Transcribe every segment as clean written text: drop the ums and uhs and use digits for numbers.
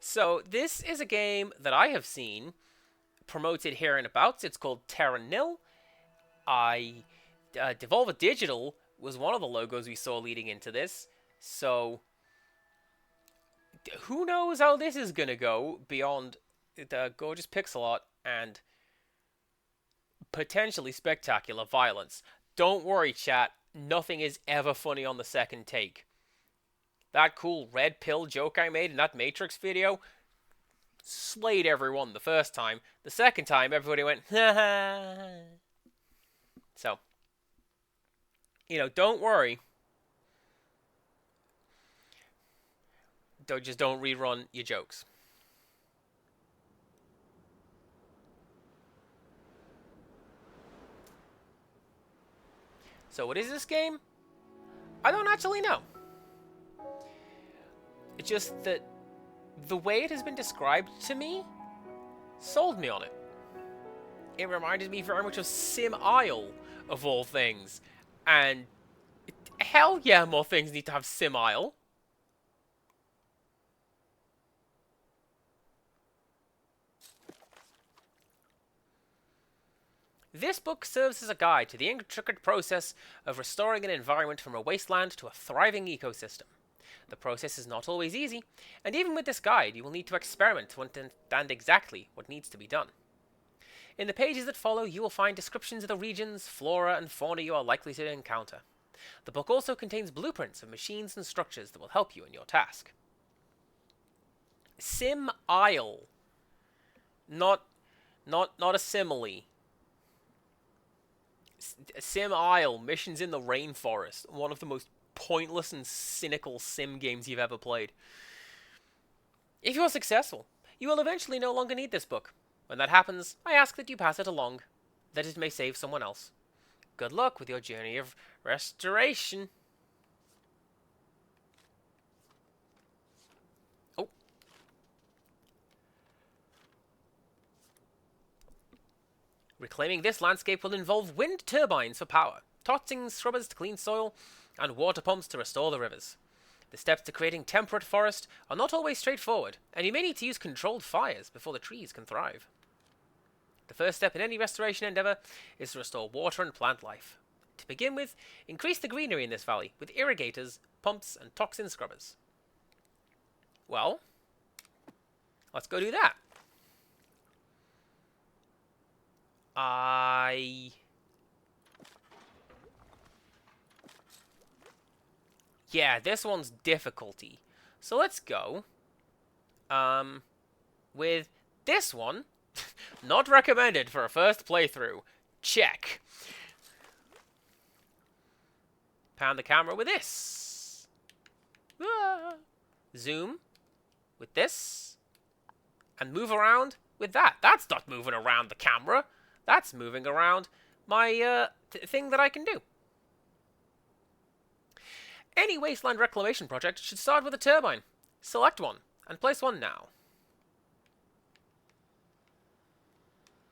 So this is a game that I have seen promoted here and abouts. It's called Terra Nil. I Devolver Digital was one of the logos we saw leading into this. So who knows how this is gonna go beyond the gorgeous pixel art and potentially spectacular violence. Don't worry, chat. Nothing is ever funny on the second take. That cool red pill joke I made in that Matrix video slayed everyone the first time. The second time, everybody went, ha. So, don't worry. Just don't rerun your jokes. So, what is this game? I don't actually know. It's just that the way it has been described to me sold me on it. It reminded me very much of Sim Isle, of all things. And hell yeah, more things need to have Sim Isle. This book serves as a guide to the intricate process of restoring an environment from a wasteland to a thriving ecosystem. The process is not always easy, and even with this guide, you will need to experiment to understand exactly what needs to be done. In the pages that follow, you will find descriptions of the regions, flora, and fauna you are likely to encounter. The book also contains blueprints of machines and structures that will help you in your task. Sim Isle. Not a simile. Sim Isle, missions in the rainforest. One of the most pointless and cynical sim games you've ever played. If you are successful, you will eventually no longer need this book. When that happens, I ask that you pass it along, that it may save someone else. Good luck with your journey of restoration. Oh. Reclaiming this landscape will involve wind turbines for power, tossing scrubbers to clean soil, and water pumps to restore the rivers. The steps to creating temperate forest are not always straightforward, and you may need to use controlled fires before the trees can thrive. The first step in any restoration endeavour is to restore water and plant life. To begin with, increase the greenery in this valley with irrigators, pumps, and toxin scrubbers. Well, let's go do that. Yeah, this one's difficulty. So let's go with this one. Not recommended for a first playthrough. Check. Pan the camera with this. Zoom with this. And move around with that. That's not moving around the camera. That's moving around my thing that I can do. Any wasteland reclamation project should start with a turbine. Select one, and place one now.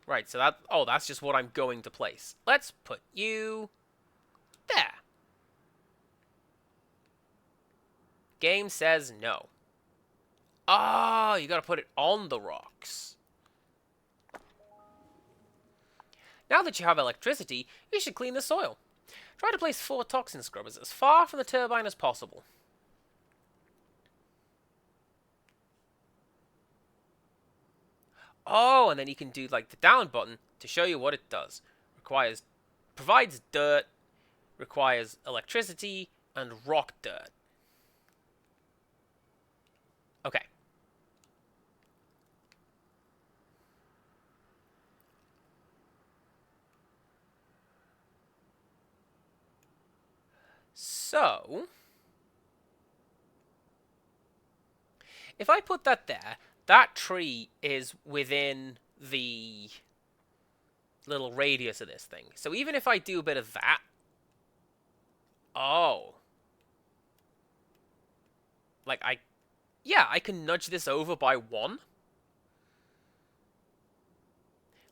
Right, so that's just what I'm going to place. Let's put you there. Game says no. Oh, you gotta put it on the rocks. Now that you have electricity, you should clean the soil. Try to place 4 toxin scrubbers as far from the turbine as possible. Oh, and then you can do like the down button to show you what it does. Provides dirt, requires electricity, and rock dirt. Okay. So, if I put that there, that tree is within the little radius of this thing. So even if I do a bit of that... Oh. Like, yeah, I can nudge this over by 1.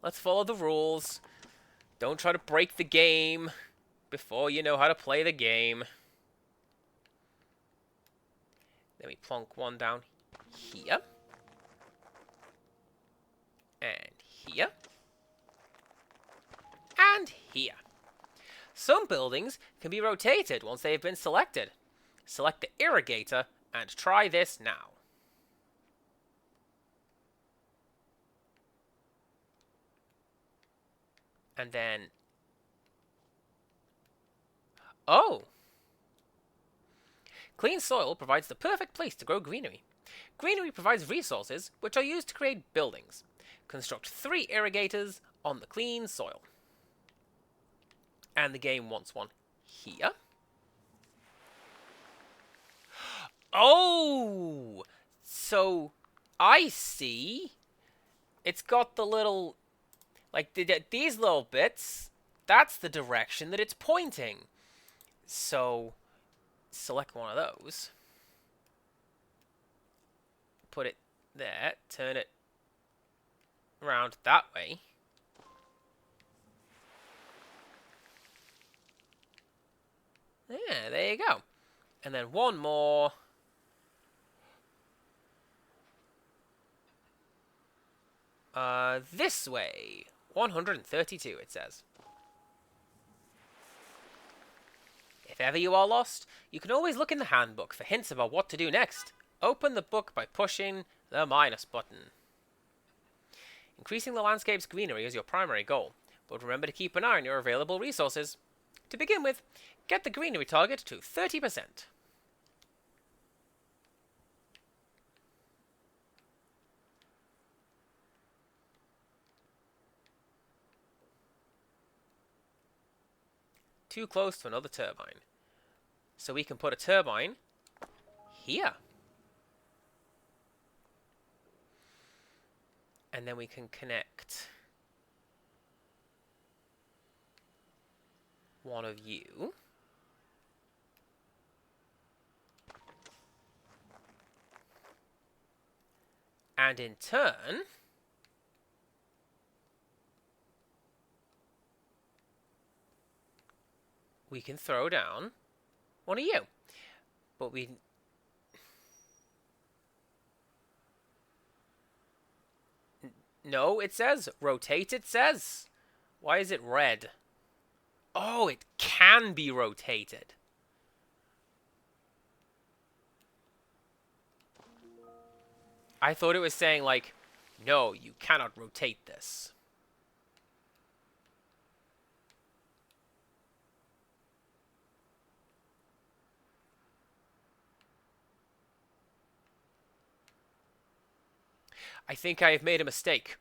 Let's follow the rules. Don't try to break the game before you know how to play the game. Then we plonk 1 down here. And here. And here. Some buildings can be rotated once they have been selected. Select the irrigator and try this now. And then... Oh! Clean soil provides the perfect place to grow greenery. Greenery provides resources which are used to create buildings. Construct 3 irrigators on the clean soil. And the game wants one here. Oh! So, I see. It's got the little... Like, these little bits, that's the direction that it's pointing. So, select one of those. Put it there. Turn it around that way. Yeah, there you go. And then one more. This way. 132, it says. If ever you are lost, you can always look in the handbook for hints about what to do next. Open the book by pushing the minus button. Increasing the landscape's greenery is your primary goal, but remember to keep an eye on your available resources. To begin with, get the greenery target to 30%. Too close to another turbine. So we can put a turbine here. And then we can connect one of you. And in turn, we can throw down one of you. But we... No, it says. Rotate, it says. Why is it red? Oh, it can be rotated. I thought it was saying, like, no, you cannot rotate this. I think I have made a mistake.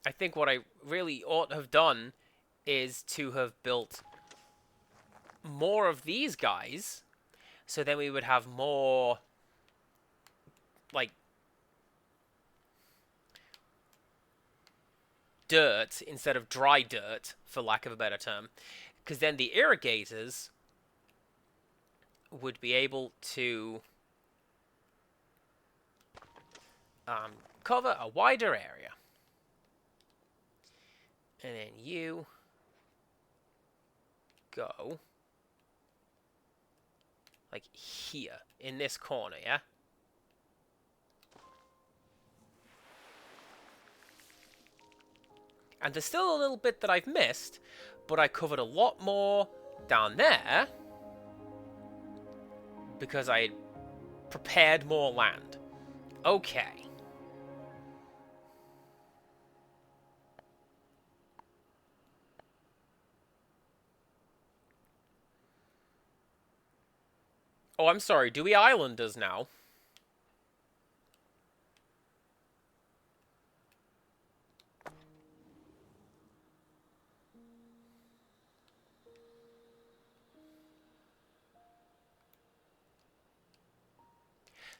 I think what I really ought to have done is to have built more of these guys, so then we would have more, like, dirt instead of dry dirt, for lack of a better term. Because then the irrigators would be able to cover a wider area. And then you go like here, in this corner, yeah? And there's still a little bit that I've missed, but I covered a lot more down there because I prepared more land. Okay. Oh, I'm sorry. Do we islanders now?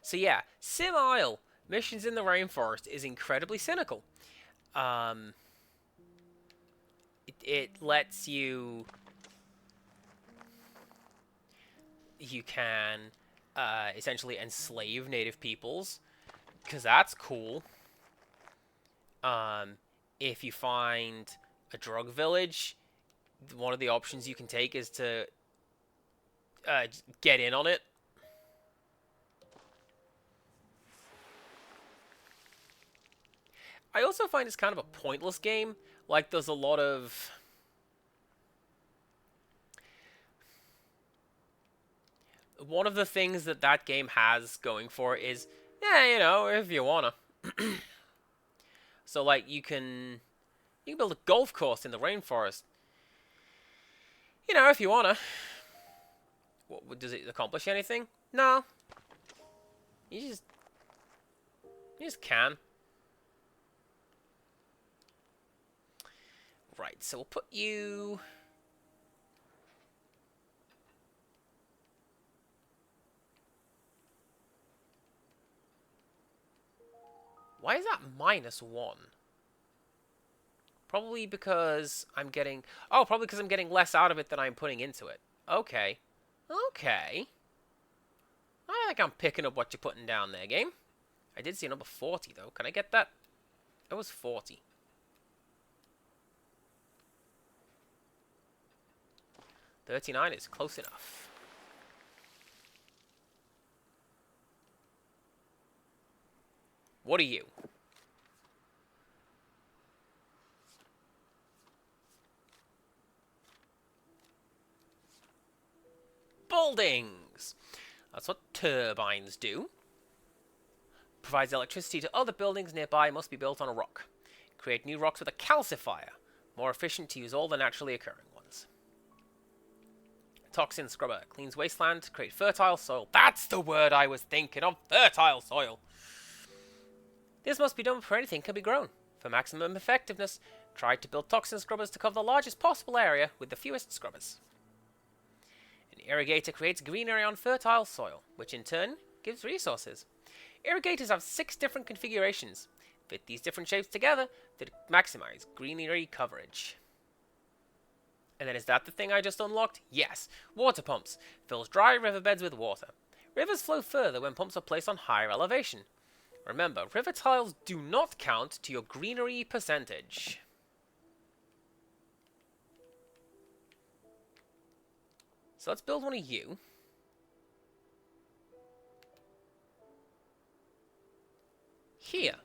So yeah, Sim Isle, missions in the rainforest, is incredibly cynical. It lets you... You can essentially enslave native peoples, because that's cool. If you find a drug village, one of the options you can take is to get in on it. I also find it's kind of a pointless game. Like, there's a lot of... One of the things that that game has going for it is, yeah, you know, if you wanna. So, like, you can build a golf course in the rainforest. You know, if you wanna. What, does it accomplish anything? No. You just can. Right, so we'll put you... Why is that -1? Probably because I'm getting... Oh, probably because I'm getting less out of it than I'm putting into it. Okay. Okay. I think I'm picking up what you're putting down there, game. I did see a number 40, though. Can I get that? It was 40. 39 is close enough. What are you? Buildings! That's what turbines do. Provides electricity to other buildings nearby, must be built on a rock. Create new rocks with a calcifier. More efficient to use all the naturally occurring ones. Toxin scrubber. Cleans wasteland to create fertile soil. That's the word I was thinking of. Fertile soil. This must be done before anything can be grown. For maximum effectiveness, try to build toxin scrubbers to cover the largest possible area with the fewest scrubbers. An irrigator creates greenery on fertile soil, which in turn gives resources. Irrigators have 6 different configurations. Fit these different shapes together to maximize greenery coverage. And then is that the thing I just unlocked? Yes. Water pumps. Fills dry riverbeds with water. Rivers flow further when pumps are placed on higher elevation. Remember, river tiles do not count to your greenery percentage. So let's build one of you. Here.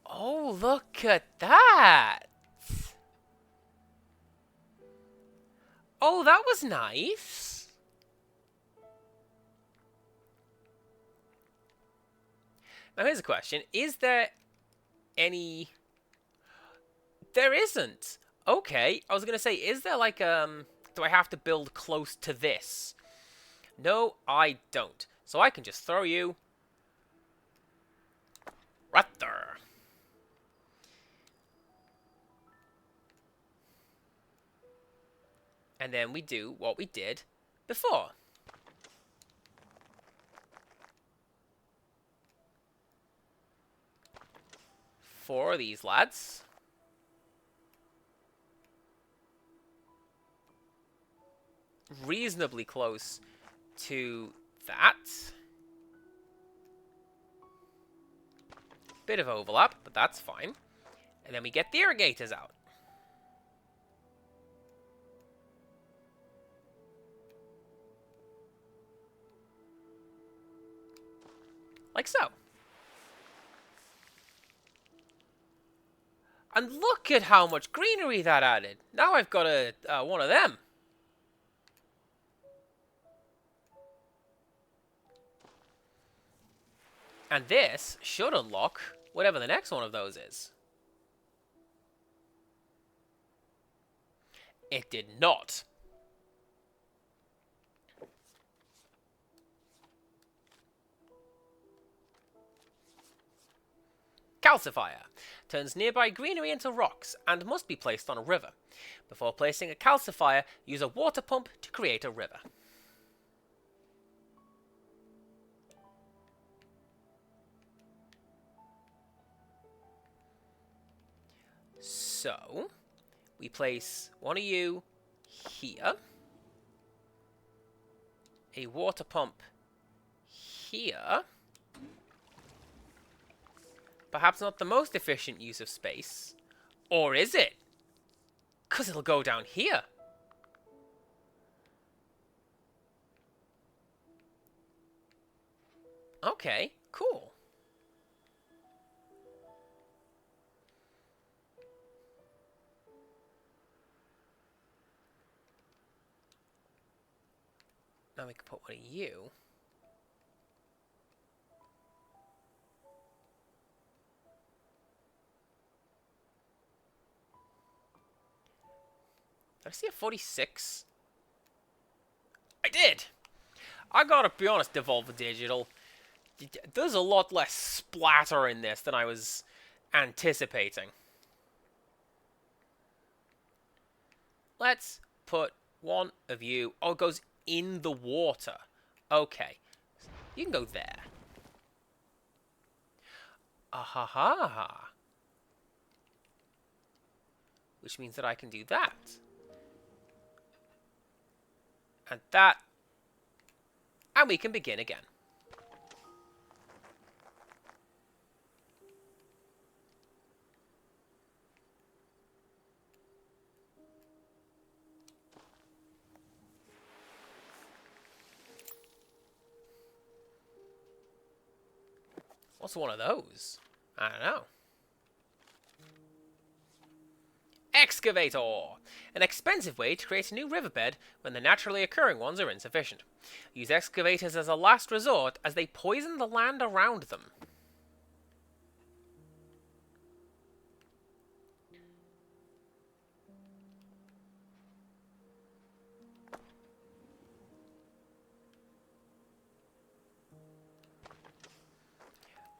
Oh, look at that! Oh, that was nice. Now here's a question. Is there any... There isn't. Okay, I was going to say, is there like, do I have to build close to this? No, I don't. So I can just throw you right there. And then we do what we did before. Four of these lads. Reasonably close to that. Bit of overlap, but that's fine. And then we get the irrigators out. Like so. And look at how much greenery that added. Now I've got a one of them. And this should unlock whatever the next one of those is. It did not. Calcifier. Turns nearby greenery into rocks and must be placed on a river. Before placing a calcifier, use a water pump to create a river. So, we place one of you here. A water pump here. Perhaps not the most efficient use of space. Or is it? Because it'll go down here. Okay, cool. Now we can put one of you. Did I see a 46? I did! I gotta be honest, Devolver Digital. There's a lot less splatter in this than I was anticipating. Let's put one of you... Oh, it goes in the water. Okay. You can go there. Ahaha. Which means that I can do that. And that. And we can begin again. What's one of those? I don't know. Excavator! An expensive way to create a new riverbed when the naturally occurring ones are insufficient. Use excavators as a last resort as they poison the land around them.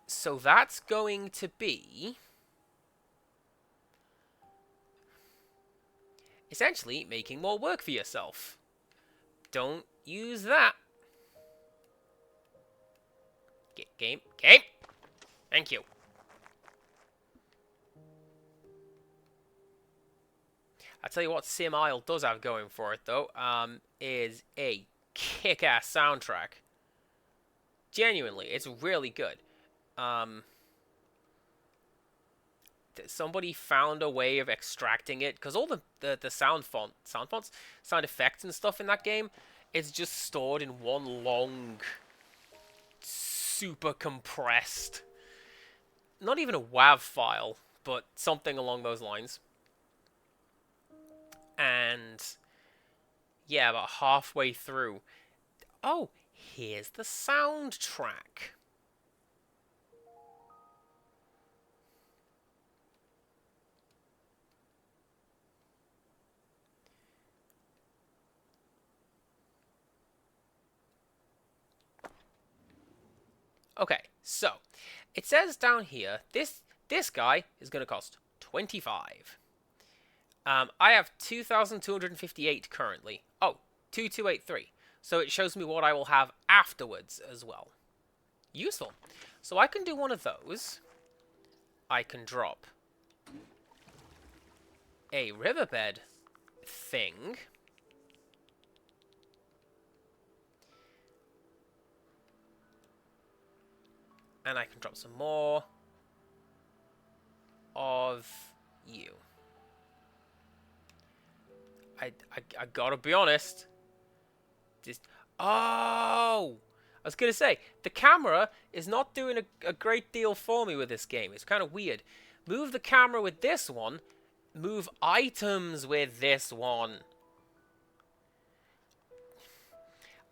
So that's going to be... essentially making more work for yourself. Don't use that. Game. Thank you. I'll tell you what Sim Isle does have going for it, though, is a kick-ass soundtrack. Genuinely, it's really good. Somebody found a way of extracting it, because all the sound effects and stuff in that game is just stored in one long, super compressed, not even a WAV file, but something along those lines. And yeah, about halfway through, oh, here's the soundtrack. Okay, so it says down here this guy is going to cost 25. I have 2,258 currently. Oh, 2,283. So it shows me what I will have afterwards as well. Useful. So I can do one of those. I can drop a riverbed thing. And I can drop some more of you. I gotta be honest. Oh! I was gonna say, the camera is not doing a great deal for me with this game. It's kind of weird. Move the camera with this one. Move items with this one.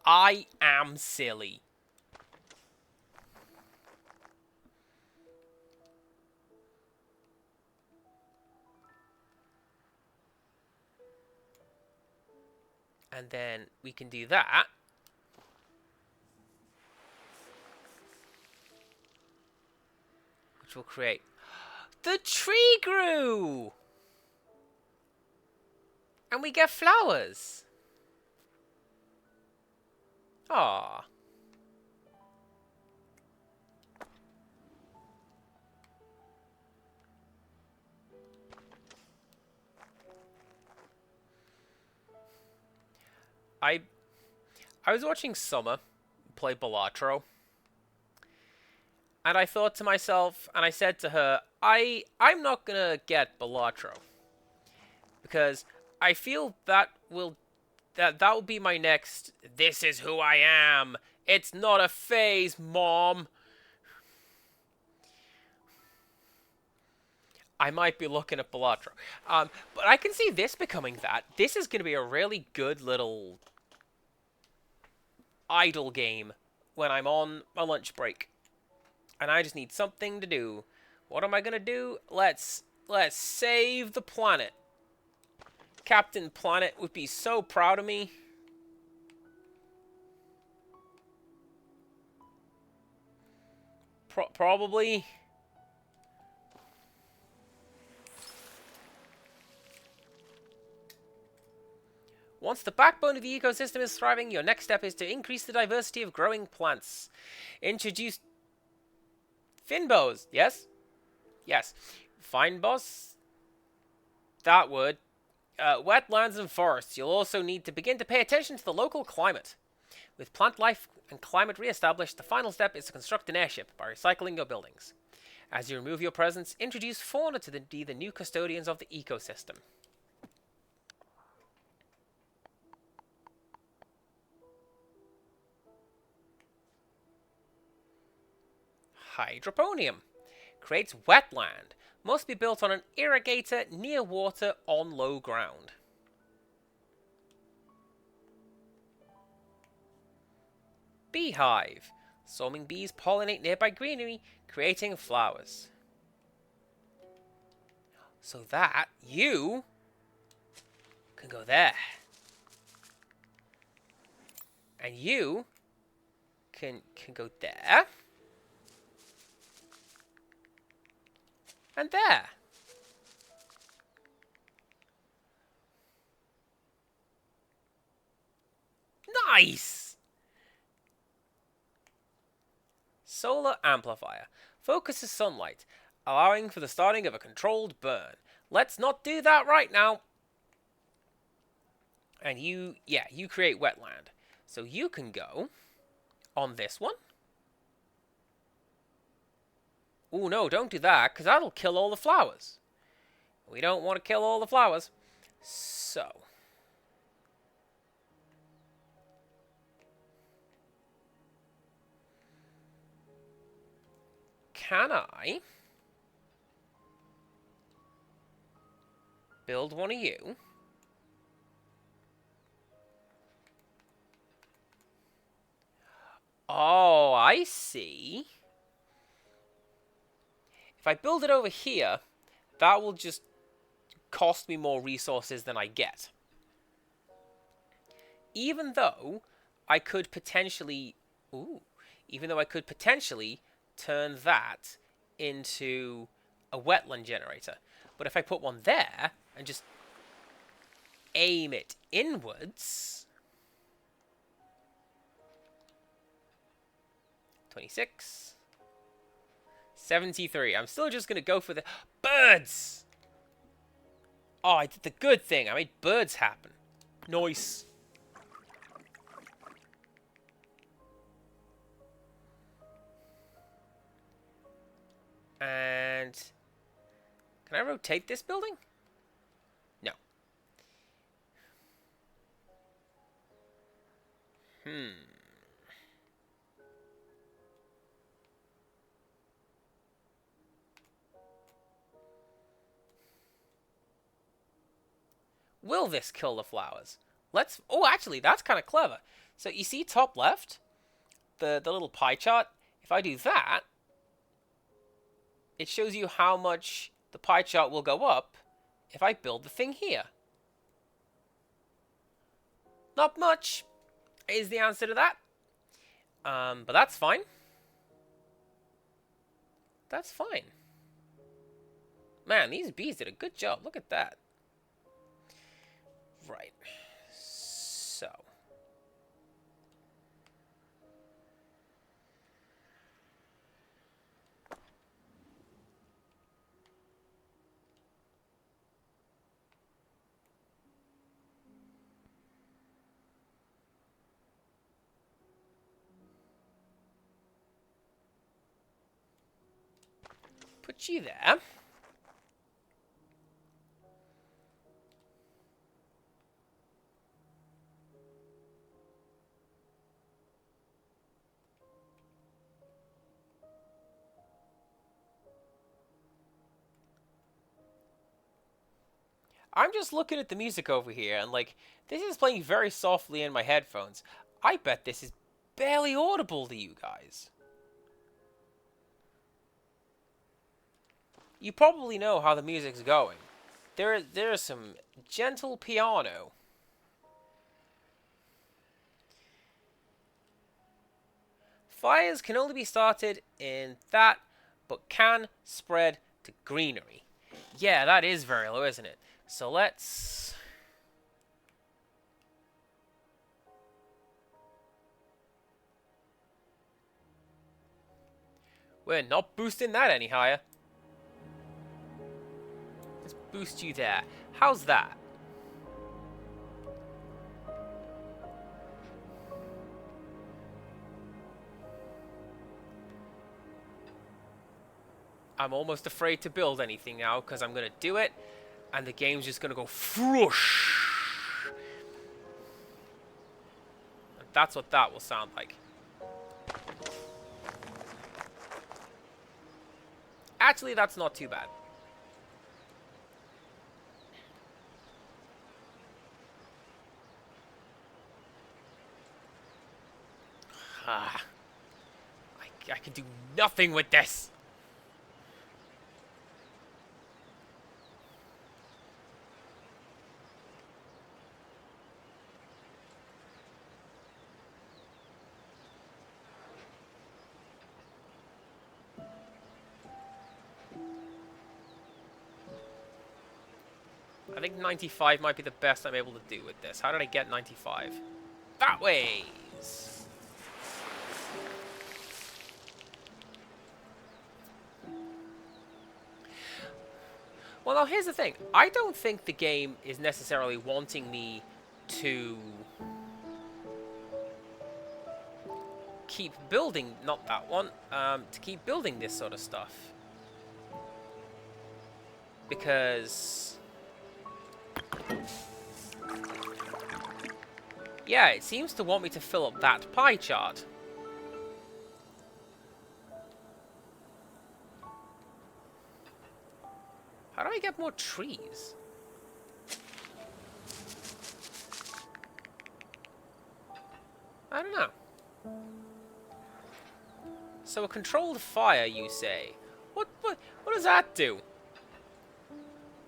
I am silly. And then we can do that. Which will create... The tree grew! And we get flowers. Aww. I was watching Summer play Balatro, and I thought to myself, and I said to her, I'm not gonna get Balatro. because I feel that will be my next. This is who I am. It's not a phase, Mom. I might be looking at Balatro. But I can see this becoming that. This is going to be a really good little idle game when I'm on my lunch break. And I just need something to do. What am I going to do? Let's save the planet. Captain Planet would be so proud of me. Probably. Once the backbone of the ecosystem is thriving, your next step is to increase the diversity of growing plants. Introduce Finbows. Yes? Yes. Fineboss? That would. Wetlands and forests. You'll also need to begin to pay attention to the local climate. With plant life and climate re-established, the final step is to construct an airship by recycling your buildings. As you remove your presence, introduce fauna to be the new custodians of the ecosystem. Hydroponium. Creates wetland. Must be built on an irrigator near water on low ground. Beehive. Swarming bees pollinate nearby greenery, creating flowers. So that you can go there. And you can go there. And there. Nice! Solar amplifier. Focuses sunlight, allowing for the starting of a controlled burn. Let's not do that right now. And you create wetland. So you can go on this one. Oh, no, don't do that, because that'll kill all the flowers. We don't want to kill all the flowers. So. Can I build one of you? Oh, I see. If I build it over here, that will just cost me more resources than I get. Even though I could potentially... even though I could potentially turn that into a wetland generator. But if I put one there and just aim it inwards... 26... 73. I'm still just going to go for the... Birds! Oh, I did the good thing. I made birds happen. Nice. And... Can I rotate this building? No. Will this kill the flowers? Let's... Oh, actually, that's kind of clever. So you see top left? The little pie chart? If I do that, it shows you how much the pie chart will go up if I build the thing here. Not much is the answer to that. But that's fine. That's fine. Man, these bees did a good job. Look at that. Right. So. Put you there. I'm just looking at the music over here, and like, this is playing very softly in my headphones. I bet this is barely audible to you guys. You probably know how the music's going. There's some gentle piano. Fires can only be started in that, but can spread to greenery. Yeah, that is very low, isn't it? So let's... We're not boosting that any higher. Let's boost you there. How's that? I'm almost afraid to build anything now, because I'm going to do it, and the game's just going to go whoosh. And that's what that will sound like. Actually, that's not too bad. I can do nothing with this. I think 95 might be the best I'm able to do with this. How did I get 95? That way! Well, now here's the thing. I don't think the game is necessarily wanting me to keep building, not that one, to keep building this sort of stuff. Because... yeah, it seems to want me to fill up that pie chart. How do I get more trees? I don't know. So a controlled fire, you say? What does that do?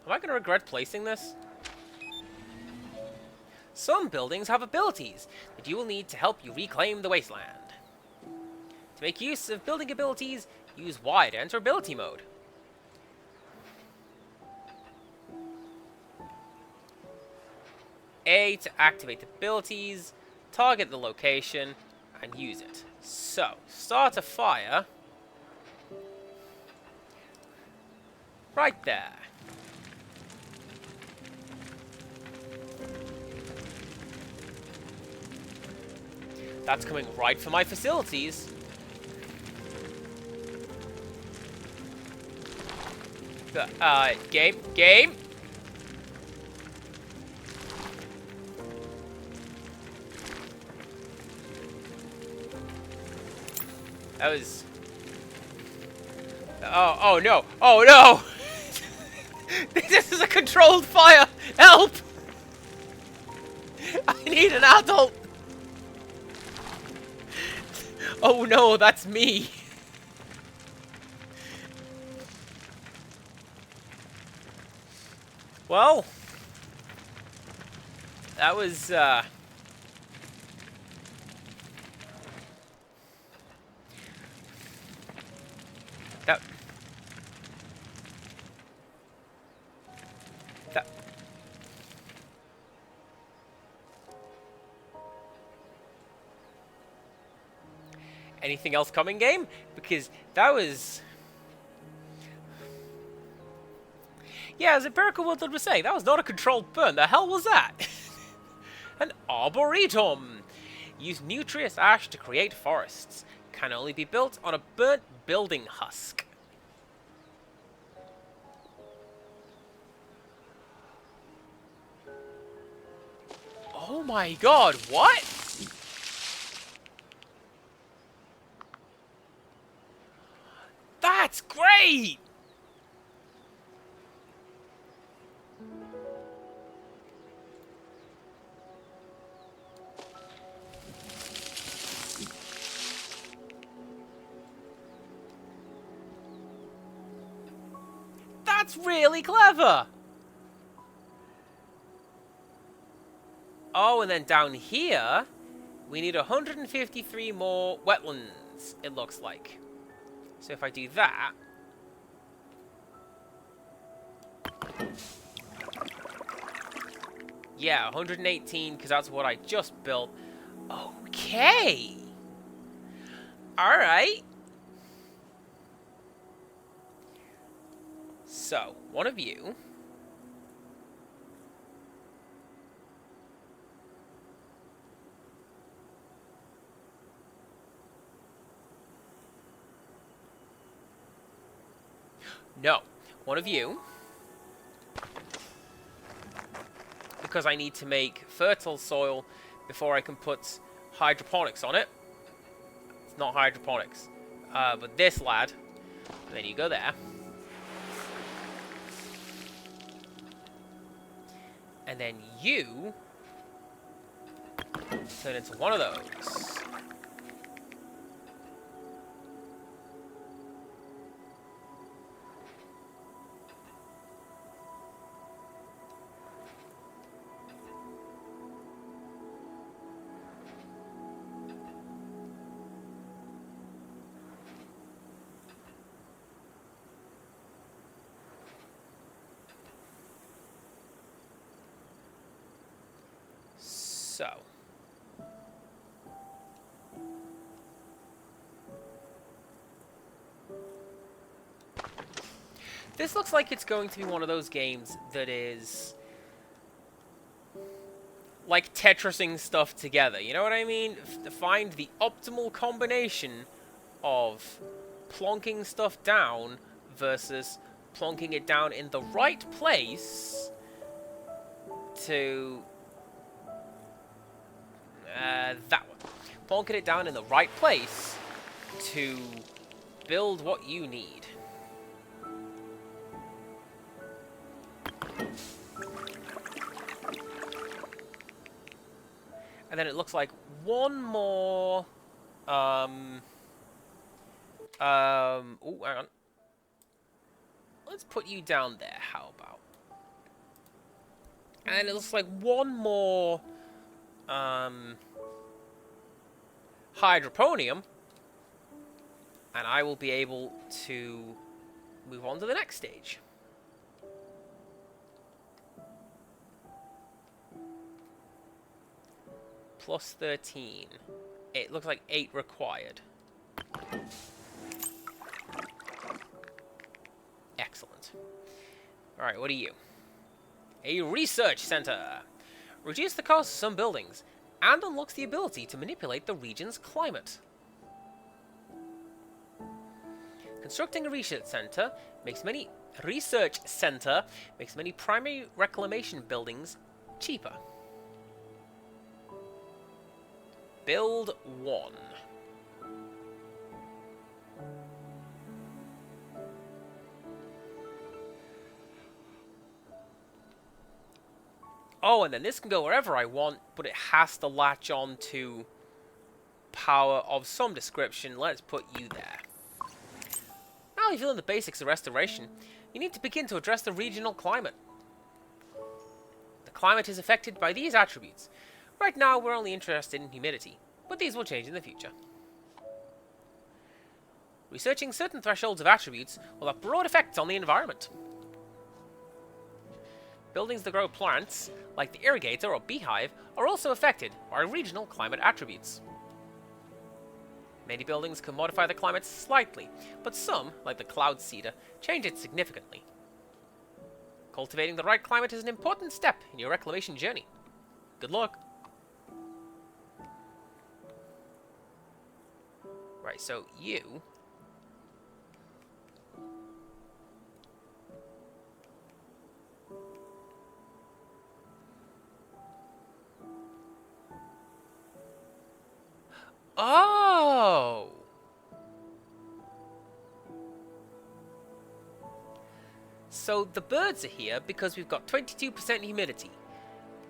Am I going to regret placing this? Some buildings have abilities that you will need to help you reclaim the wasteland. To make use of building abilities, use Y to enter ability mode. A to activate abilities, target the location, and use it. So, start a fire. Right there. That's coming right for my facilities. Game. That was... Oh no! Oh no! This is a controlled fire! Help! I need an adult! Oh no, that's me! Well... that was, That... Anything else coming, game? Because that was... yeah, as Empirical Woodland was saying, that was not a controlled burn. The hell was that? An arboretum. Use nutrient ash to create forests. Can only be built on a burnt building husk. Oh my god, what? That's great! That's really clever! Oh, and then down here, we need 153 more wetlands, it looks like. So if I do that... Yeah, 118, because that's what I just built. Okay! Alright. So, one of you... No. One of you... because I need to make fertile soil before I can put hydroponics on it. It's not hydroponics. But this lad, and then you go there. And then you turn into one of those. So. This looks like it's going to be one of those games that is like Tetrising stuff together. You know what I mean? Find the optimal combination of plonking stuff down versus plonking it down in the right place to... that one. Plonking it down in the right place to build what you need. And then it looks like one more... oh, hang on. Let's put you down there, how about? And it looks like one more... hydroponium, and I will be able to move on to the next stage. Plus 13. It looks like 8 required. Excellent. Alright, what are you? A research center. Reduce the cost of some buildings and unlocks the ability to manipulate the region's climate. Constructing a research center makes many primary reclamation buildings cheaper. Build 1. Oh, and then this can go wherever I want, but it has to latch on to power of some description. Let's put you there. Now you feel in the basics of restoration, you need to begin to address the regional climate. The climate is affected by these attributes. Right now, we're only interested in humidity, but these will change in the future. Researching certain thresholds of attributes will have broad effects on the environment. Buildings that grow plants, like the irrigator or beehive, are also affected by regional climate attributes. Many buildings can modify the climate slightly, but some, like the cloud cedar, change it significantly. Cultivating the right climate is an important step in your reclamation journey. Good luck! Right, so you... Oh! So the birds are here because we've got 22% humidity.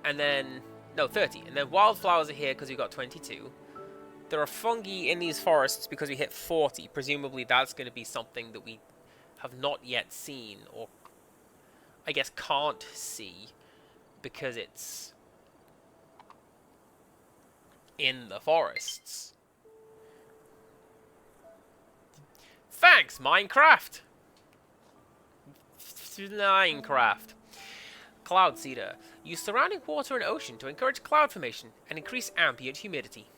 And then... No, 30. And then wildflowers are here because we've got 22. There are fungi in these forests because we hit 40. Presumably that's going to be something that we have not yet seen or I guess, can't see because it's in the forests. Thanks, Minecraft! Minecraft. Cloud seeder. Use surrounding water and ocean to encourage cloud formation and increase ambient humidity.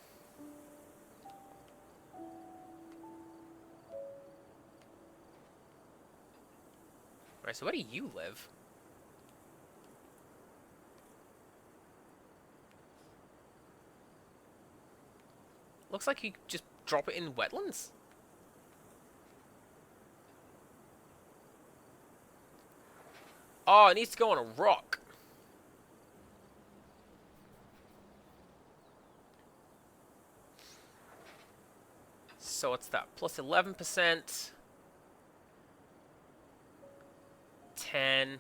Right, so where do you live? Looks like you just drop it in wetlands. Oh, it needs to go on a rock. So what's that? Plus 11%. 10.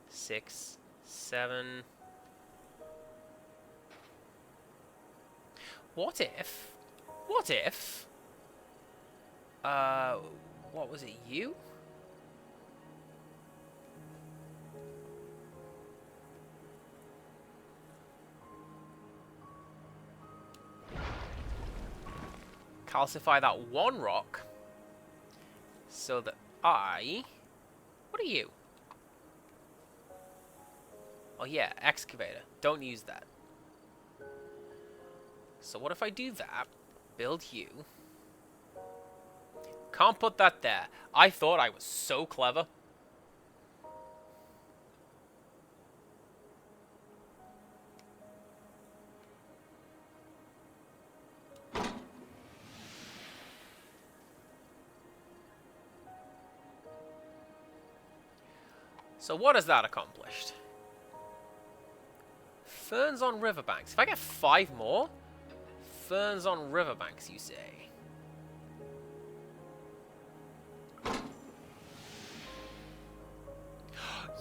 6. 7. What if? What was it, you? Calcify that one rock so that I... What are you? Oh yeah, excavator. Don't use that. So what if I do that? Build you. Can't put that there. I thought I was so clever. So what has that accomplished? Ferns on riverbanks. If I get 5 more, ferns on riverbanks, you say?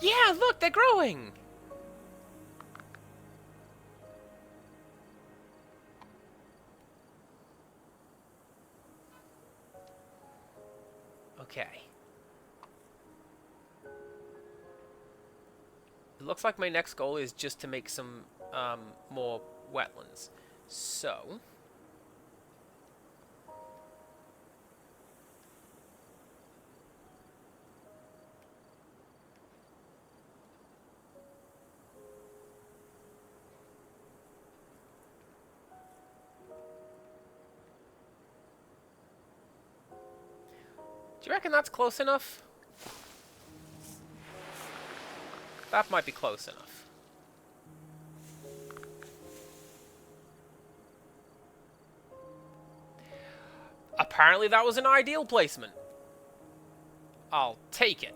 Yeah, look, they're growing! Okay. It looks like my next goal is just to make some more wetlands. So... Do you reckon that's close enough? That might be close enough. Apparently that was an ideal placement. I'll take it.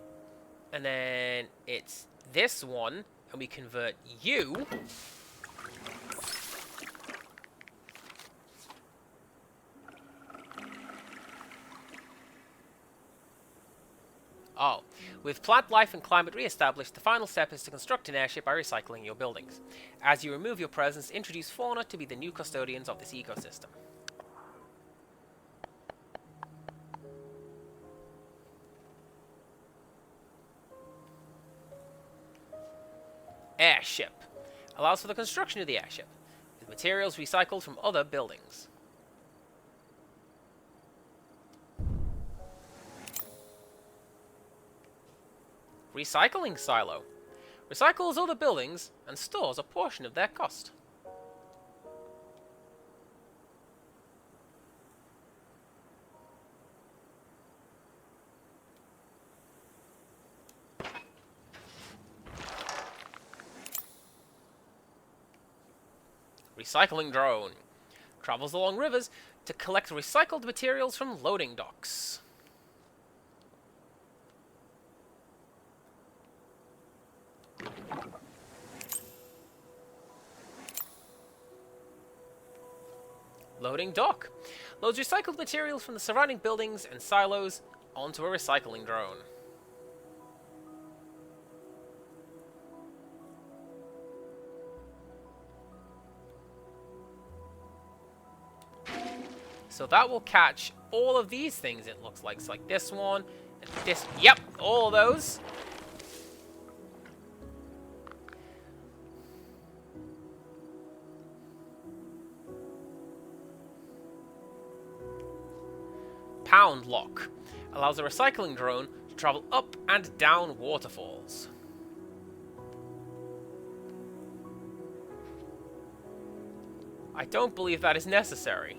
And then it's this one, and we convert you... Oh. With plant life and climate re-established, the final step is to construct an airship by recycling your buildings. As you remove your presence, introduce fauna to be the new custodians of this ecosystem. Airship. Allows for the construction of the airship, with materials recycled from other buildings. Recycling silo. Recycles other buildings and stores a portion of their cost. Recycling drone. Travels along rivers to collect recycled materials from loading docks. Loading dock. Loads recycled materials from the surrounding buildings and silos onto a recycling drone. So that will catch all of these things, it looks like. So like this one, and this, yep, all of those. Sound Lock. Allows a recycling drone to travel up and down waterfalls. I don't believe that is necessary.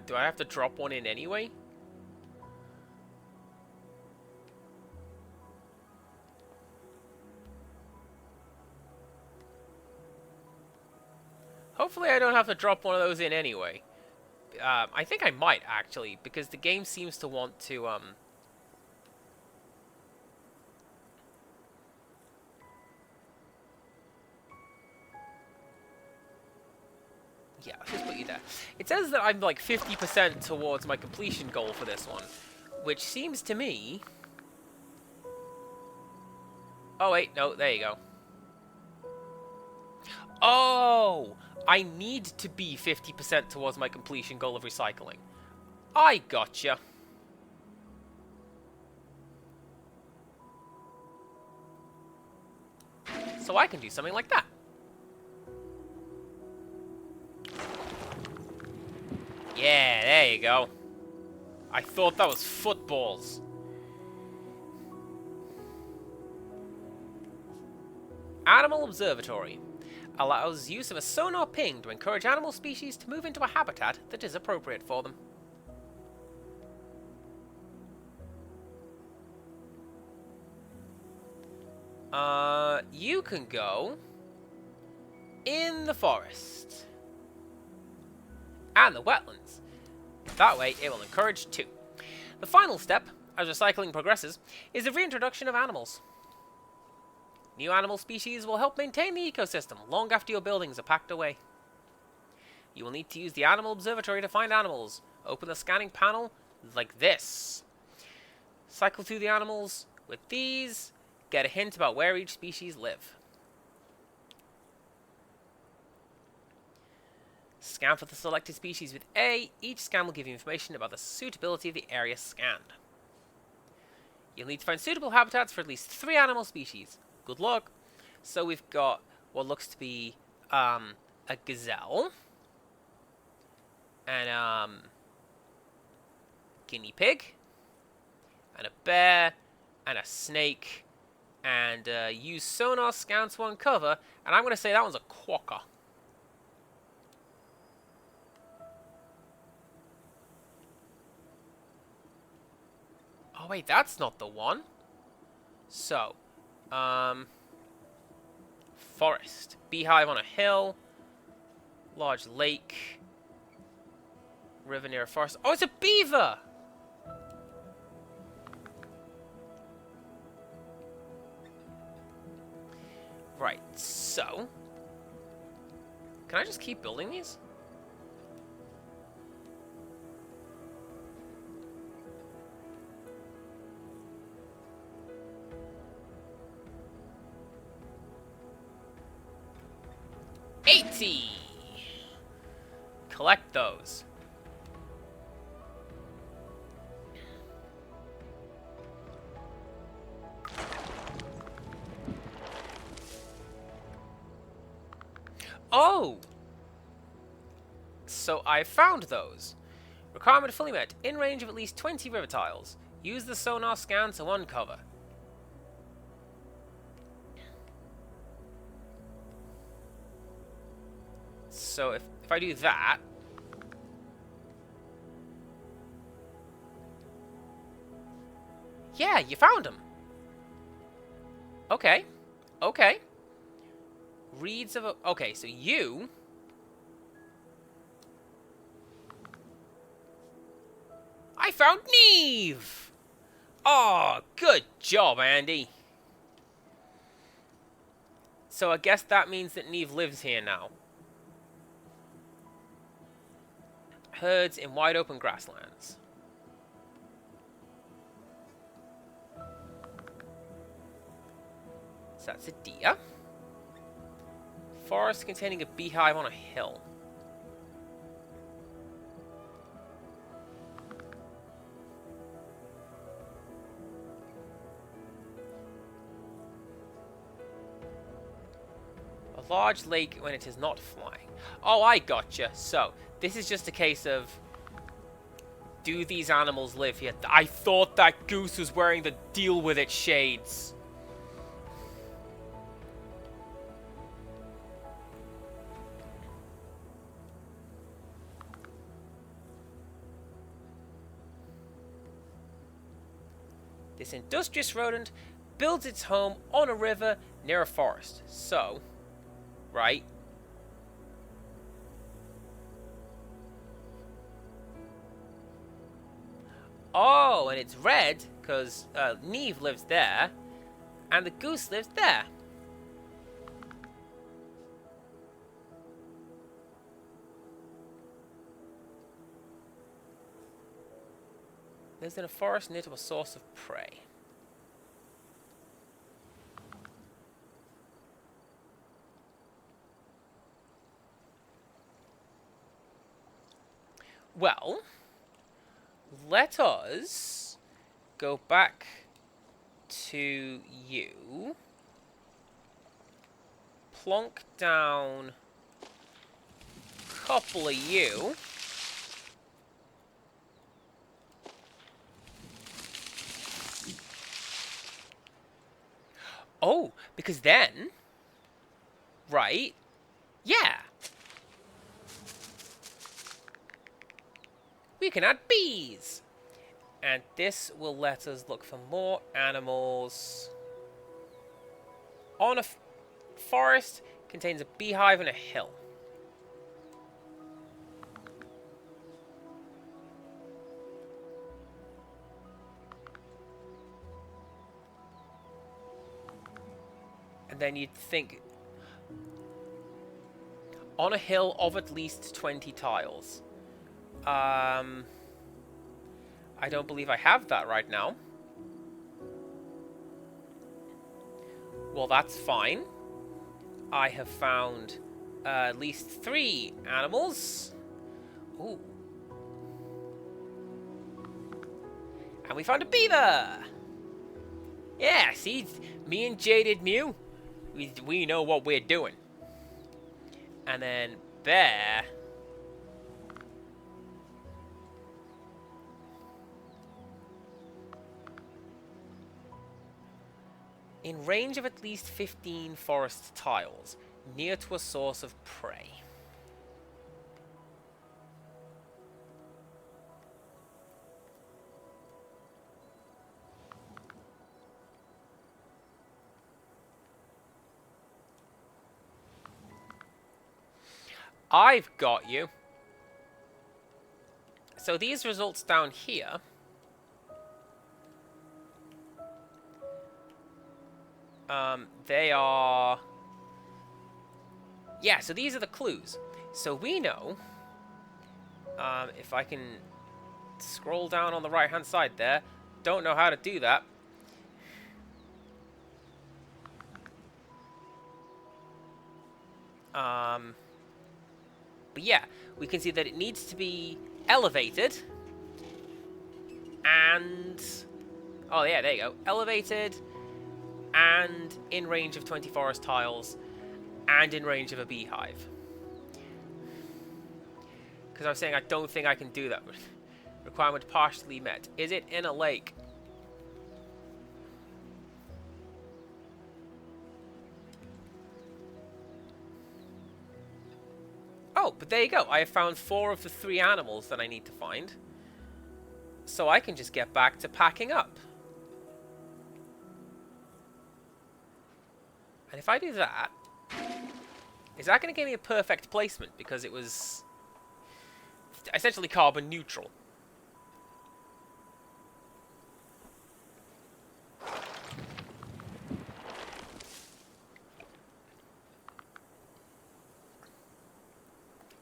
Do I have to drop one in anyway? Hopefully I don't have to drop one of those in anyway. I think I might, actually, because the game seems to want to, yeah, let's just put you there. It says that I'm like 50% towards my completion goal for this one, which seems to me... Oh, wait, no, there you go. Oh! I need to be 50% towards my completion goal of recycling. I gotcha. So I can do something like that. Yeah, there you go. I thought that was footballs. Animal Observatory. Allows use of a sonar ping to encourage animal species to move into a habitat that is appropriate for them. You can go in the forest and the wetlands. That way, it will encourage two. The final step, as recycling progresses, is the reintroduction of animals. New animal species will help maintain the ecosystem long after your buildings are packed away. You will need to use the Animal Observatory to find animals. Open the scanning panel like this. Cycle through the animals with these. Get a hint about where each species live. Scan for the selected species with A. Each scan will give you information about the suitability of the area scanned. You'll need to find suitable habitats for at least 3 animal species. Good luck. So we've got what looks to be a gazelle, and guinea pig, and a bear, and a snake, and use sonar scans to uncover, and I'm going to say that one's a quokka. Oh wait, that's not the one. So, forest. Beehive on a hill. Large lake. River near a forest. Oh, it's a beaver! Right, so... Can I just keep building these? Collect those. Oh! So I found those. Requirement fully met. In range of at least 20 river tiles. Use the sonar scan to uncover. So if I do that... Yeah, you found them. Okay. Okay. Reeds of a... Okay, so you... I found Neve! Oh, good job, Andy. So I guess that means that Neve lives here now. Herds in wide open grasslands. So that's a deer. Forest containing a beehive on a hill. large lake when it is not flying. Oh, I gotcha. So, this is just a case of... do these animals live here? I thought that goose was wearing the deal with it shades. This industrious rodent builds its home on a river near a forest. So, right. Oh, and it's red because Neve lives there, and the goose lives there. Lives in a forest near to a source of prey. Well, let us go back to you. Plonk down a couple of you. Oh, because then, right, yeah, we can add bees. And this will let us look for more animals. On a forest contains a beehive and a hill. And then you'd think, on a hill of at least 20 tiles. I don't believe I have that right now. Well, that's fine. I have found at least 3 animals. Ooh. And we found a beaver! Yeah, see? Me and Jaded Mew, we know what we're doing. And then bear. In range of at least 15 forest tiles, near to a source of prey. I've got you. So these results down here they are... yeah, so these are the clues. So we know, if I can scroll down on the right-hand side there, don't know how to do that. But yeah, we can see that it needs to be elevated. And... oh yeah, there you go. Elevated, and in range of 20 forest tiles, and in range of a beehive. Because I was saying I don't think I can do that. Requirement partially met. Is it in a lake? Oh, but there you go. I have found 4 of the 3 animals that I need to find. So I can just get back to packing up. And if I do that, is that going to give me a perfect placement? Because it was essentially carbon neutral.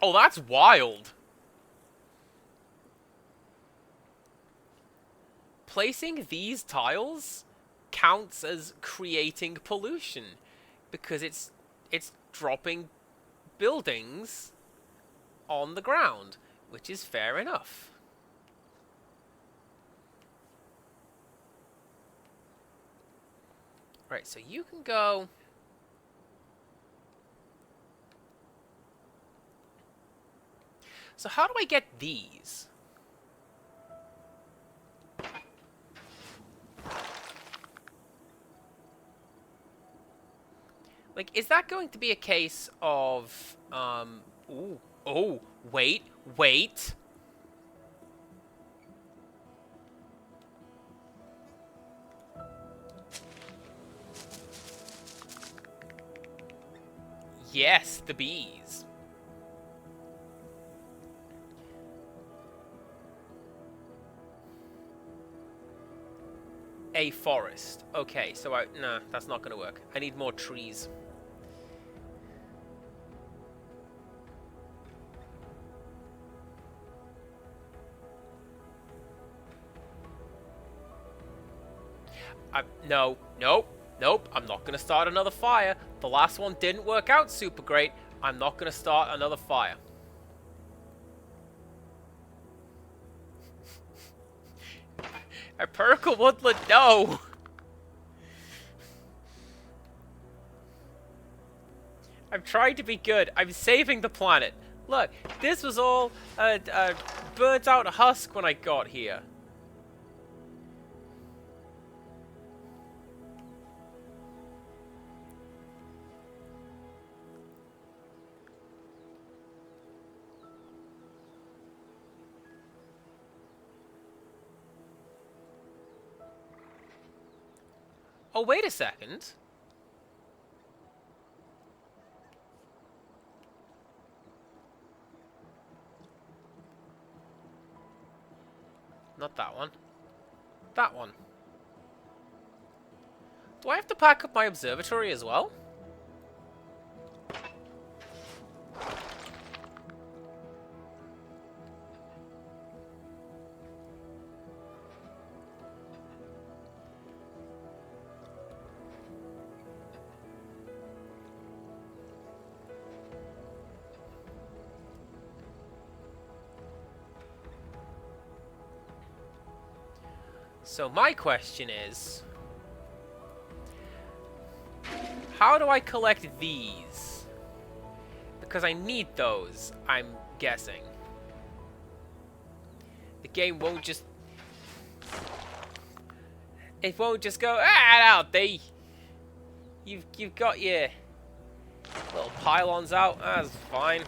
Oh, that's wild. Placing these tiles counts as creating pollution because it's dropping buildings on the ground, which is fair enough. Right, so you can go So how do I get these? Like, is that going to be a case of, ooh, oh, wait, wait. Yes, the bees. A forest. Okay, so nah, that's not gonna work. I need more trees. No, nope, nope. I'm not gonna start another fire. The last one didn't work out super great. I'm not gonna start another fire. Empirical woodland, no! I'm trying to be good. I'm saving the planet. Look, this was all burnt out husk when I got here. Oh, wait a second. Not that one. That one. Do I have to pack up my observatory as well? So my question is, how do I collect these? Because I need those, I'm guessing. The game won't just... It won't just go, out there. You've got your little pylons out, that's fine.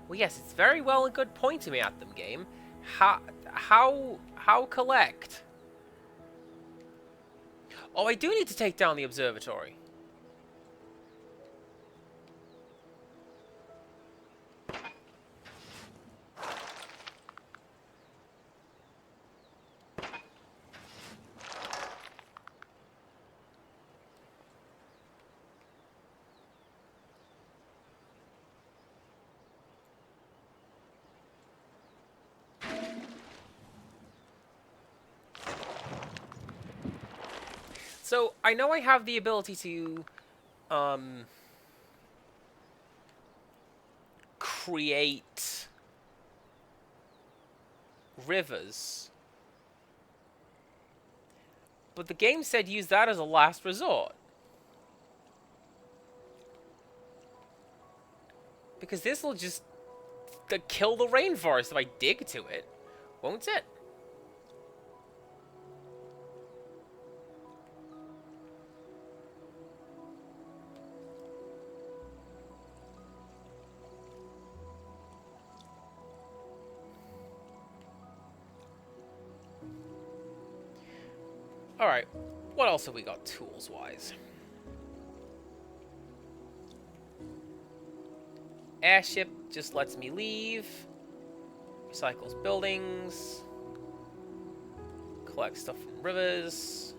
Well, yes, it's very well and good pointing me at them, game. How collect? Oh, I do need to take down the observatory. So, I know I have the ability to, create rivers. But the game said use that as a last resort. Because this will just kill the rainforest if I dig to it, won't it? Alright, what else have we got tools-wise? Airship just lets me leave. Recycles buildings. Collects stuff from rivers.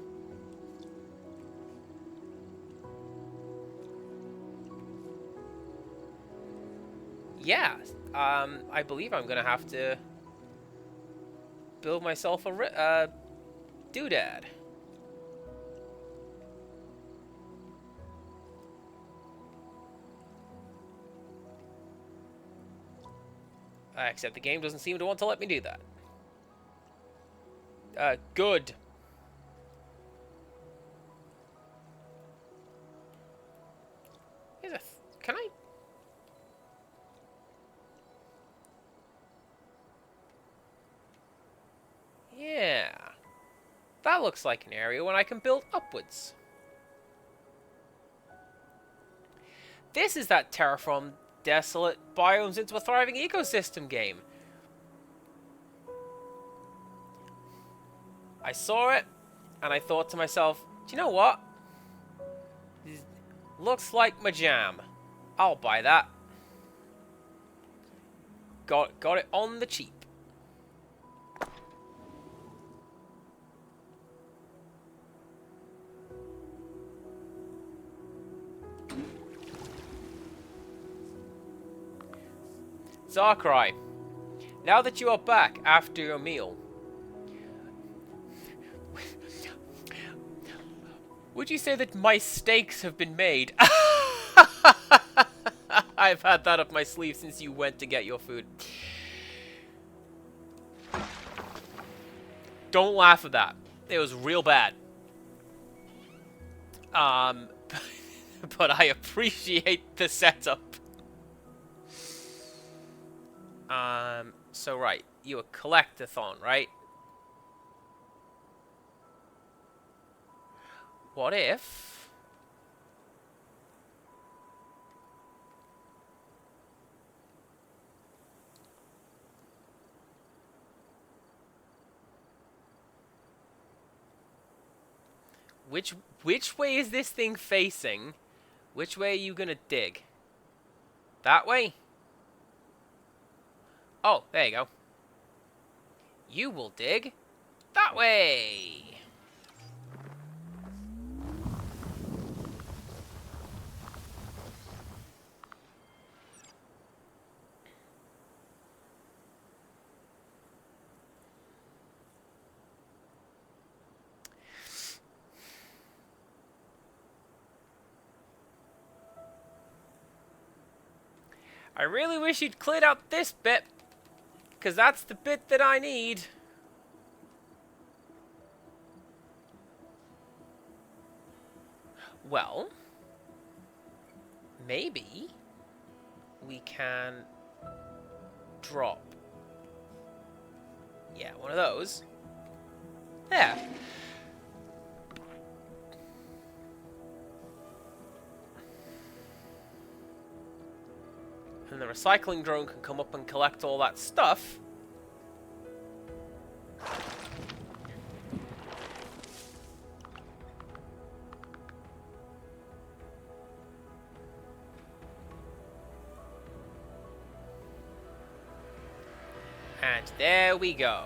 Yeah, I believe I'm gonna have to build myself a doodad. Except the game doesn't seem to want to let me do that. Good. Can I? Yeah. That looks like an area where I can build upwards. This is that terraform desolate biomes into a thriving ecosystem game. I saw it, and I thought to myself, do you know what? This looks like my jam. I'll buy that. Got it on the cheap. Darkrai, now that you are back after your meal, would you say that my steaks have been made? I've had that up my sleeve since you went to get your food. Don't laugh at that. It was real bad. But I appreciate the setup. So right, you a collectathon, right? What if... Which way is this thing facing? Which way are you gonna dig? That way? Oh, there you go. You will dig that way. I really wish you'd cleared out this bit, because that's the bit that I need. Well, maybe we can drop. Yeah, one of those. There. And the recycling drone can come up and collect all that stuff. And there we go.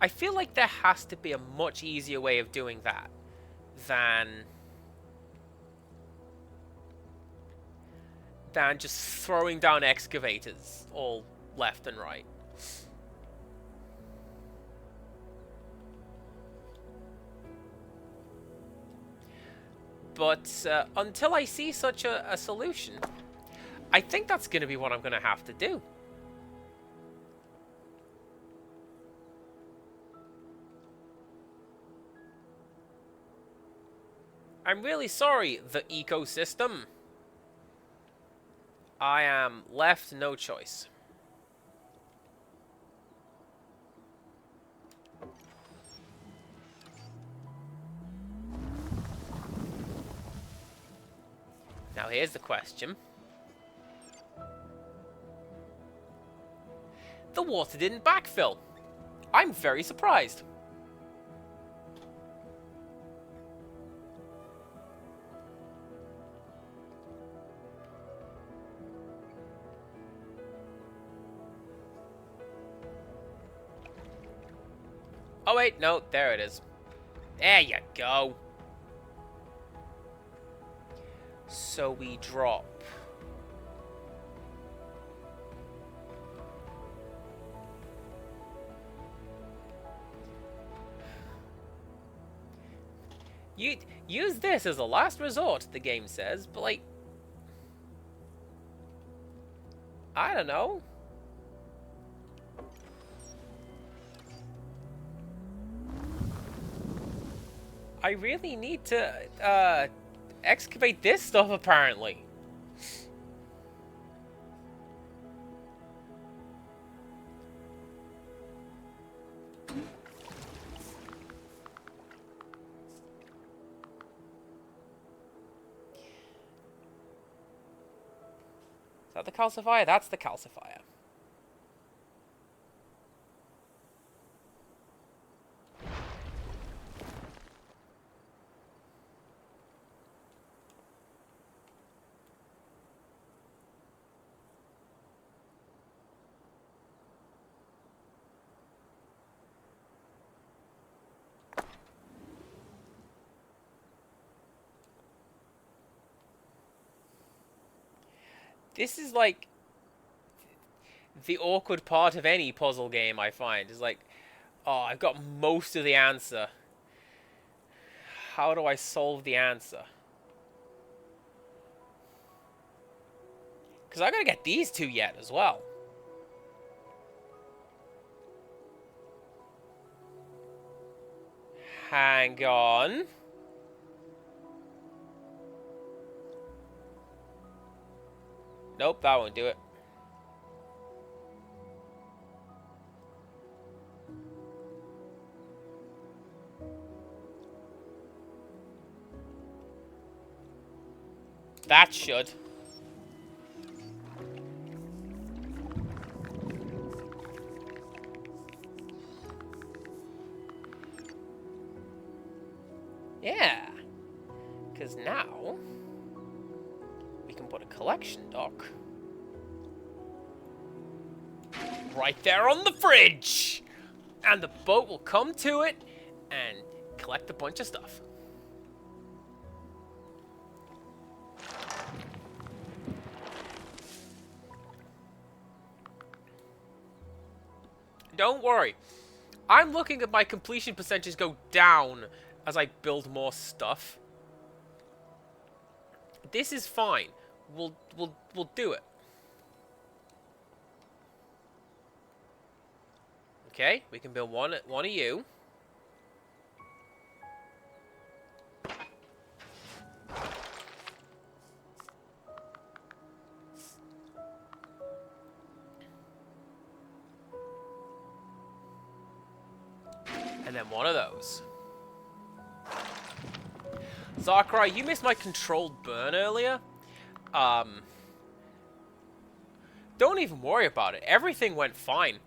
I feel like there has to be a much easier way of doing that than just throwing down excavators all left and right. But until I see such a solution, I think that's going to be what I'm going to have to do. I'm really sorry, the ecosystem. I am left no choice. Now here's the question. The water didn't backfill. I'm very surprised. Oh wait, no, there it is. There you go. So we drop. You use this as a last resort, the game says, but like, I don't know. I really need to excavate this stuff, apparently. Is that the calcifier? That's the calcifier. This is like the awkward part of any puzzle game, I find. Is like, oh, I've got most of the answer. How do I solve the answer? Because I gotta get these two yet as well. Hang on. Nope, that won't do it. That should. Yeah. Because now we can put a collection dock right there on the fridge. And the boat will come to it and collect a bunch of stuff. Don't worry. I'm looking at my completion percentages go down as I build more stuff. This is fine. We'll do it. Okay, we can build one of you. And then one of those. Zachary, you missed my controlled burn earlier. Don't even worry about it. Everything went fine.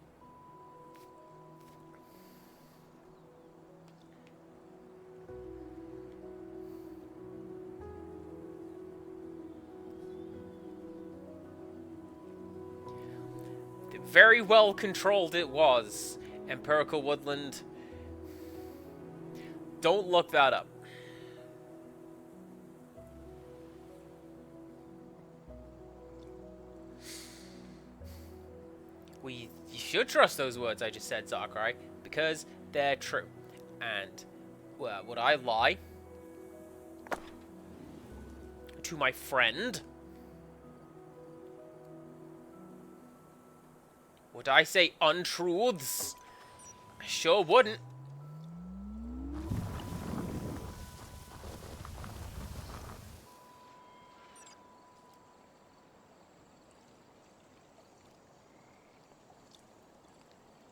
Very well controlled it was. Empirical Woodland. Don't look that up. You should trust those words I just said, Zachary, because they're true. And, well, would I lie to my friend? Would I say untruths? I sure wouldn't.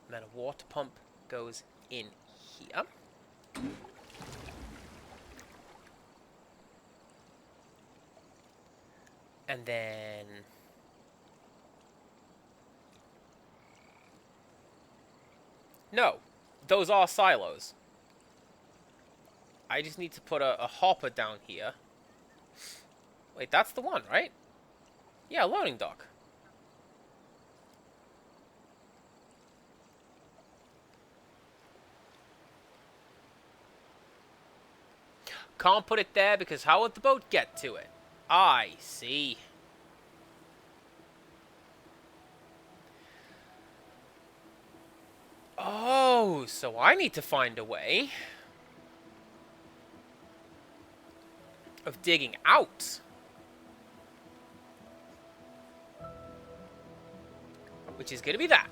And then a water pump goes in here. And then no, those are silos. I just need to put a hopper down here. Wait, that's the one, right? Yeah, loading dock. Can't put it there because how would the boat get to it? I see. Oh, so I need to find a way of digging out. Which is going to be that.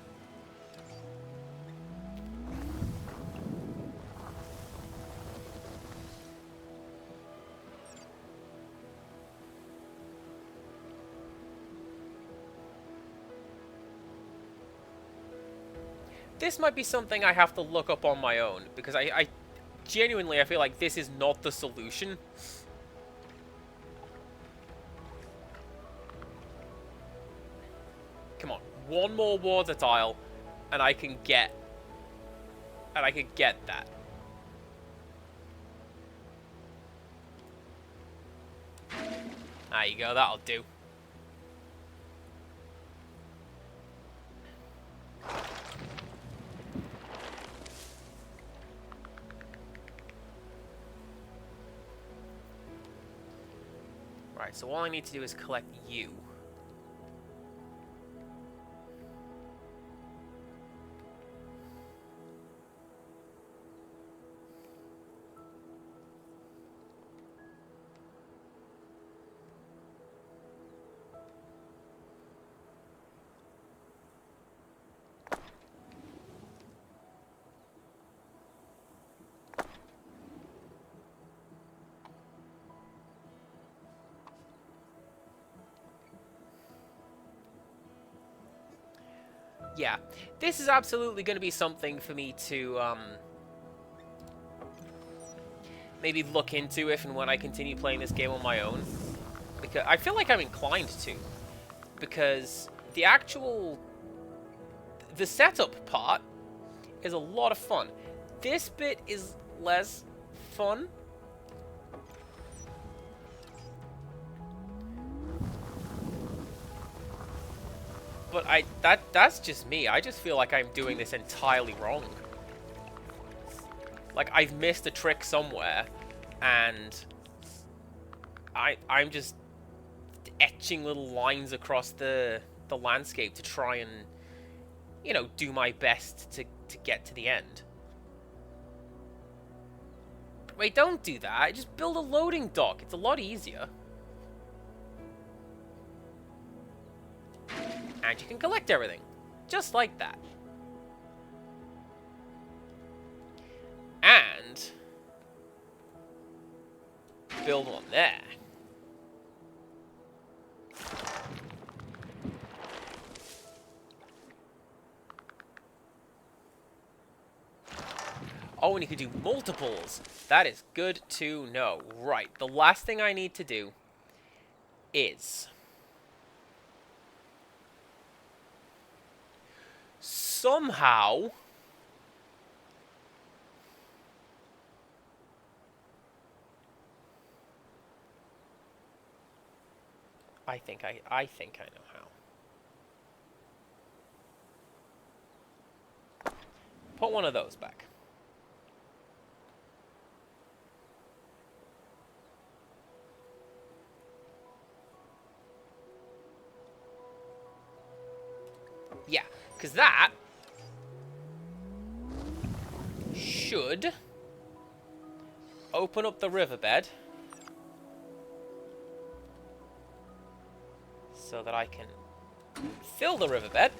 This might be something I have to look up on my own, because I genuinely, I feel like this is not the solution. Come on, one more water tile, and I can get that. There you go, that'll do. Right, so all I need to do is collect you. Yeah, this is absolutely going to be something for me to maybe look into if and when I continue playing this game on my own. Because I feel like I'm inclined to. Because the setup part is a lot of fun. This bit is less fun. But that's just me. I just feel like I'm doing this entirely wrong. Like, I've missed a trick somewhere, and I'm just etching little lines across the landscape to try and, you know, do my best to get to the end. Wait, don't do that. Just build a loading dock. It's a lot easier. And you can collect everything. Just like that. And build one there. Oh, and you can do multiples. That is good to know. Right, the last thing I need to do is somehow I think I know how. Put one of those back. Yeah, because that should open up the riverbed so that I can fill the riverbed.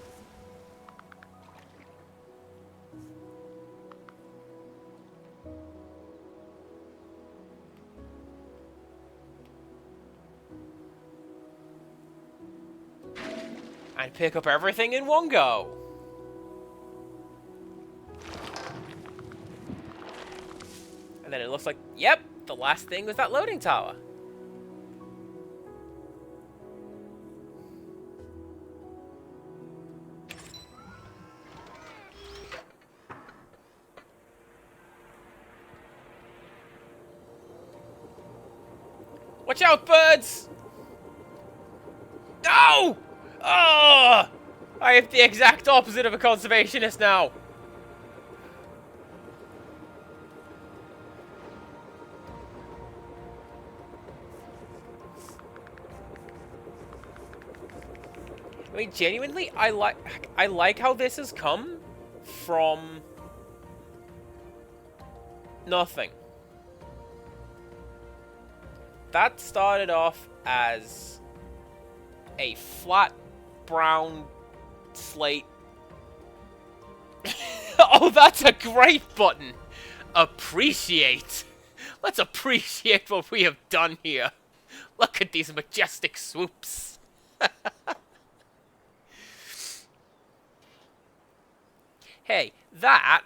And pick up everything in one go. And then it looks like, yep, the last thing was that loading tower. Watch out, birds! No! Oh! I have the exact opposite of a conservationist now. I mean, genuinely, I like how this has come from nothing. That started off as a flat brown slate. Oh, that's a great button. Appreciate. Let's appreciate what we have done here. Look at these majestic swoops. Hey, that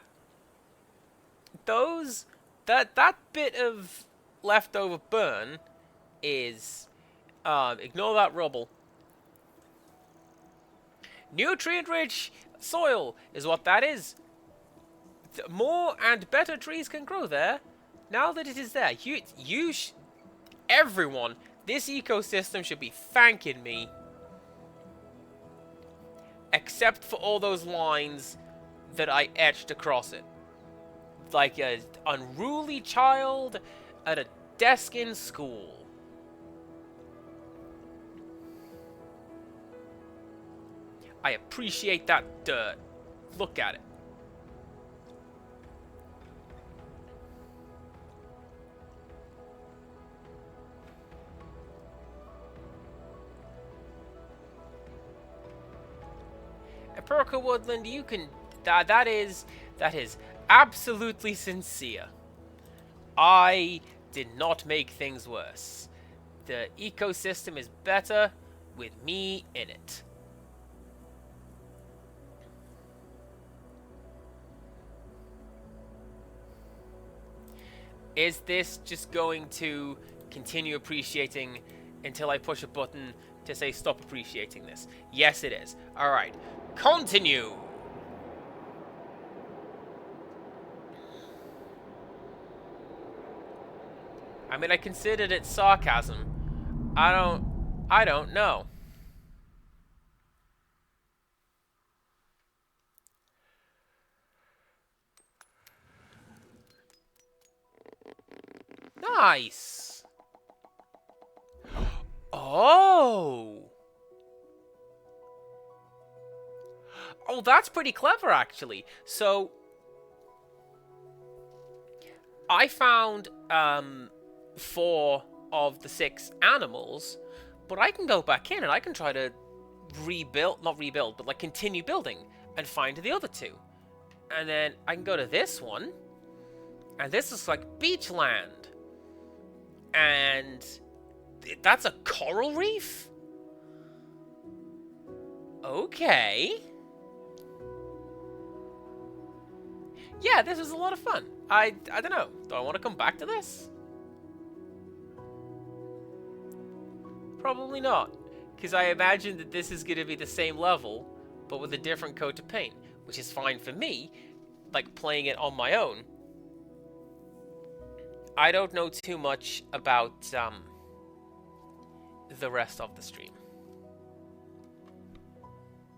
bit of leftover burn is, ignore that rubble. Nutrient-rich soil is what that is. More and better trees can grow there. Now that it is there, everyone, this ecosystem should be thanking me. Except for all those lines that I etched across it. Like an unruly child at a desk in school. I appreciate that dirt. Look at it. Empirical Woodland, you can... That is absolutely sincere. I did not make things worse. The ecosystem is better with me in it. Is this just going to continue appreciating until I push a button to say stop appreciating this? Yes, it is. Alright. Continue! I mean, I considered it sarcasm. I don't know. Nice! Oh! Oh, that's pretty clever, actually. So, I found, 4 of the 6 animals, but I can go back in and I can try to not rebuild, but like continue building and find the other 2. And then I can go to this one, and this is like beach land. And that's a coral reef? Okay. Yeah, this was a lot of fun. I don't know. Do I want to come back to this? Probably not. Because I imagine that this is going to be the same level, but with a different coat of paint. Which is fine for me, like playing it on my own. I don't know too much about the rest of the stream.